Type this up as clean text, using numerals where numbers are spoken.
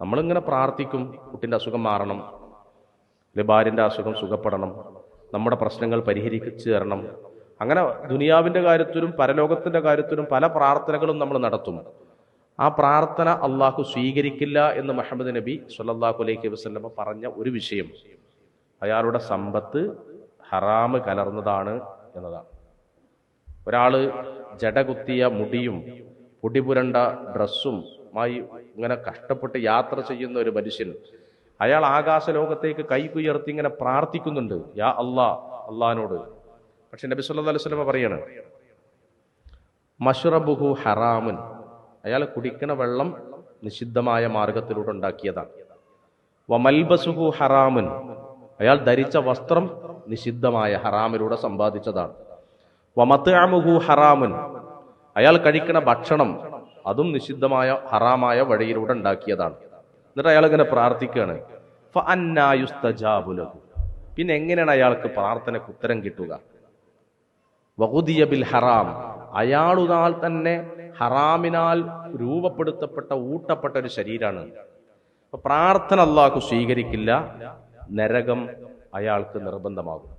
നമ്മളിങ്ങനെ പ്രാർത്ഥിക്കും, കുട്ടിൻ്റെ അസുഖം മാറണം, അല്ലെ ഭാര്യൻ്റെ അസുഖം സുഖപ്പെടണം, നമ്മുടെ പ്രശ്നങ്ങൾ പരിഹരിച്ചു തരണം. അങ്ങനെ ദുനിയാവിൻ്റെ കാര്യത്തിലും പരലോകത്തിൻ്റെ കാര്യത്തിലും പല പ്രാർത്ഥനകളും നമ്മൾ നടത്തും. ആ പ്രാർത്ഥന അള്ളാഹു സ്വീകരിക്കില്ല എന്ന് മുഹമ്മദ് നബി സ്വല്ലല്ലാഹു അലൈഹി വസല്ലമ പറഞ്ഞ ഒരു വിഷയം അയാളുടെ സമ്പത്ത് ഹറാമ് കലർന്നതാണ് എന്നതാണ്. ഒരാള് ജടകുത്തിയ മുടിയും പൊടിപുരണ്ട ഡ്രസ്സുമായി ഇങ്ങനെ കഷ്ടപ്പെട്ട് യാത്ര ചെയ്യുന്ന ഒരു മനുഷ്യൻ, അയാൾ ആകാശലോകത്തേക്ക് കൈകുയർത്തി ഇങ്ങനെ പ്രാർത്ഥിക്കുന്നുണ്ട്, യാ അല്ലാ, അള്ളാഹിനോട്. പക്ഷെ നബി സല്ലല്ലാഹു അലൈഹി വസല്ലമ പറയാണ്, മശ്റബുഹു ഹറാമുൻ, അയാൾ കുടിക്കണ വെള്ളം നിഷിദ്ധമായ മാർഗത്തിലൂടെ ഉണ്ടാക്കിയതാണ്. വമൽബസുഹു ഹറാമുൻ, അയാൾ ധരിച്ച വസ്ത്രം നിഷിദ്ധമായ ഹറാമിലൂടെ സമ്പാദിച്ചതാണ്. വമത്അമുഹു ഹറാമുൻ, അയാൾ കഴിക്കണ ഭക്ഷണം അതും നിഷിദ്ധമായ ഹറാമായ വഴിയിലൂടെ ഉണ്ടാക്കിയതാണ്. എന്നിട്ട് അയാൾ ഇങ്ങനെ പ്രാർത്ഥിക്കുകയാണ്, ഫഅന്നാ യുസ്തജാബു ലഹു, പിന്നെ എങ്ങനെയാണ് അയാൾക്ക് പ്രാർത്ഥനയ്ക്ക് ഉത്തരം കിട്ടുക? വഖുദിയ ബിൽ ഹറാം, അയാളുനാൽ തന്നെ ഹറാമിനാൽ രൂപപ്പെടുത്തപ്പെട്ട ഊട്ടപ്പെട്ട ഒരു ശരീരമാണ്. അപ്പൊ പ്രാർത്ഥന അല്ലാഹു സ്വീകരിക്കില്ല, നരകം അയാൾക്ക് നിർബന്ധമാകും.